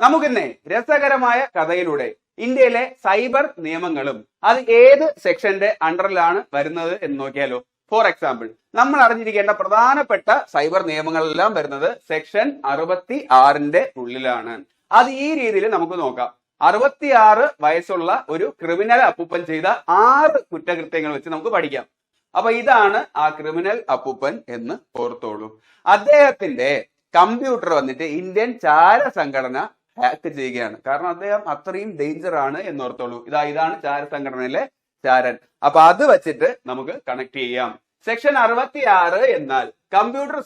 നമുക്കിന്നെ രസകരമായ കഥയിലൂടെ ഇന്ത്യയിലെ സൈബർ നിയമങ്ങളും അത് ഏത് സെക്ഷന്റെ അണ്ടറിലാണ് വരുന്നത് എന്ന് നോക്കിയാലോ. ഫോർ എക്സാമ്പിൾ, നമ്മൾ അറിഞ്ഞിരിക്കേണ്ട പ്രധാനപ്പെട്ട സൈബർ നിയമങ്ങളെല്ലാം വരുന്നത് സെക്ഷൻ 66 ഉള്ളിലാണ്. അത് ഈ രീതിയിൽ നമുക്ക് നോക്കാം. 66 വയസ്സുള്ള ഒരു ക്രിമിനൽ അപ്പൂപ്പൻ ചെയ്ത 6 കുറ്റകൃത്യങ്ങൾ വെച്ച് നമുക്ക് പഠിക്കാം. അപ്പൊ ഇതാണ് ആ ക്രിമിനൽ അപ്പൂപ്പൻ എന്ന് ഓർത്തോളൂ. അദ്ദേഹത്തിന്റെ കമ്പ്യൂട്ടർ വന്നിട്ട് ഇന്ത്യൻ ചാര സംഘടന ഹാക്ക് ചെയ്യുകയാണ്. കാരണം അദ്ദേഹം അത്രയും ഡേഞ്ചർ ആണ് എന്നോർത്തോളൂ. ഇതാണ് ചാര സംഘടനയിലെ ചാരൻ. അപ്പൊ അത് വെച്ചിട്ട് നമുക്ക് കണക്ട് ചെയ്യാം. സെക്ഷൻ 66 എന്നാൽ കമ്പ്യൂട്ടർ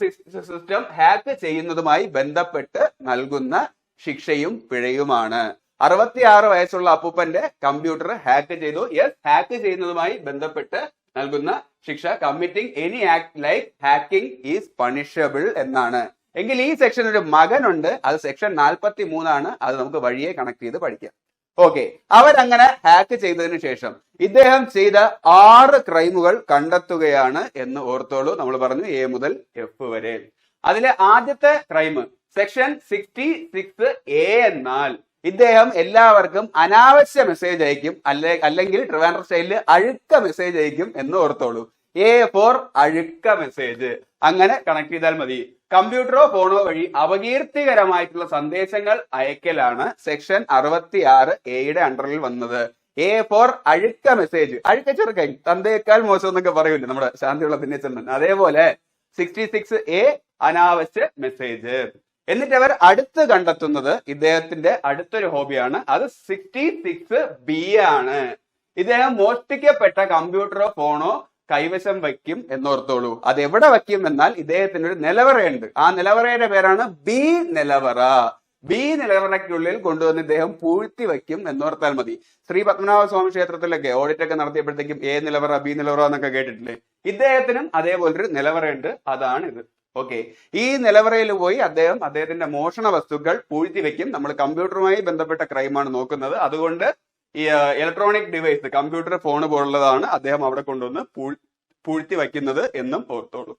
സിസ്റ്റം ഹാക്ക് ചെയ്യുന്നതുമായി ബന്ധപ്പെട്ട് നൽകുന്ന ശിക്ഷയും പിഴയുമാണ്. 66 വയസ്സുള്ള അപ്പൂപ്പന്റെ കമ്പ്യൂട്ടർ ഹാക്ക് ചെയ്തു. യെസ്, ഹാക്ക് ചെയ്യുന്നതുമായി ബന്ധപ്പെട്ട് നൽകുന്ന ശിക്ഷ committing any act like hacking is punishable എന്നാണ്. എങ്കിൽ ഈ സെക്ഷൻ ഒരു മകനുണ്ട്, അത് സെക്ഷൻ 43 ആണ്. അത് നമുക്ക് വഴിയെ കണക്ട് ചെയ്ത് പഠിക്കാം. ഓക്കെ, അവരങ്ങനെ ഹാക്ക് ചെയ്തതിനു ശേഷം ഇദ്ദേഹം ചെയ്ത 6 ക്രൈമുകൾ കണ്ടെത്തുകയാണ് എന്ന് ഓർത്തോളൂ. നമ്മൾ പറഞ്ഞു A മുതൽ F വരെ. അതിലെ ആദ്യത്തെ ക്രൈം സെക്ഷൻ 66A എന്നാൽ ഇദ്ദേഹം എല്ലാവർക്കും അനാവശ്യ മെസ്സേജ് അയക്കും, അല്ലെങ്കിൽ ട്രിവാൻഡ്രം സ്റ്റൈലിൽ അഴുക്ക മെസ്സേജ് അയക്കും എന്ന് ഓർത്തോളൂ. A ഫോർ അഴുക്ക മെസ്സേജ്. അങ്ങനെ കണക്ട് ചെയ്താൽ മതി. കമ്പ്യൂട്ടറോ ഫോണോ വഴി അപകീർത്തികരമായിട്ടുള്ള സന്ദേശങ്ങൾ അയക്കലാണ് സെക്ഷൻ 66A അണ്ടറിൽ വന്നത്. A ഫോർ അഴുക്ക മെസ്സേജ്. അഴുക്ക ചെറുക്കൻ, തന്തയേക്കാൾ മോശം എന്നൊക്കെ പറയൂല്ലേ നമ്മുടെ ശാന്തിയുള്ള പിന്നച്ചൻ. അതേപോലെ 66A അനാവശ്യ മെസ്സേജ്. എന്നിട്ട് അവർ അടുത്ത് കണ്ടെത്തുന്നത് ഇദ്ദേഹത്തിന്റെ അടുത്തൊരു ഹോബിയാണ്. അത് 66B ആണ്. ഇദ്ദേഹം മോഷ്ടിക്കപ്പെട്ട കമ്പ്യൂട്ടറോ ഫോണോ കൈവശം വയ്ക്കും എന്നോർത്തോളൂ. അത് എവിടെ വയ്ക്കും എന്നാൽ ഇദ്ദേഹത്തിന് ഒരു നിലവറയുണ്ട്. ആ നിലവറയുടെ പേരാണ് B നിലവറ. B നിലവറയ്ക്കുള്ളിൽ കൊണ്ടുവന്ന് ഇദ്ദേഹം പൂഴ്ത്തി വയ്ക്കും എന്നോർത്താൽ മതി. ശ്രീ പത്മനാഭ സ്വാമി ക്ഷേത്രത്തിലൊക്കെ ഓഡിറ്റ് ഒക്കെ നടത്തിയപ്പോഴത്തേക്കും A നിലവറ B നിലവറ എന്നൊക്കെ കേട്ടിട്ടില്ലേ? ഇദ്ദേഹത്തിനും അതേപോലൊരു നിലവറയുണ്ട്. അതാണ് ഇത്. ഓക്കെ, ഈ നിലവറയിൽ പോയി അദ്ദേഹത്തിന്റെ മോഷണ വസ്തുക്കൾ പൂഴ്ത്തി വെക്കും. നമ്മൾ കമ്പ്യൂട്ടറുമായി ബന്ധപ്പെട്ട ക്രൈമാണ് നോക്കുന്നത്. അതുകൊണ്ട് ഈ ഇലക്ട്രോണിക് ഡിവൈസ്, കമ്പ്യൂട്ടർ, ഫോൺ പോലുള്ളതാണ് അദ്ദേഹം അവിടെ കൊണ്ടുവന്ന് പൂഴ്ത്തി വയ്ക്കുന്നത് എന്നും ഓർത്തോളൂ.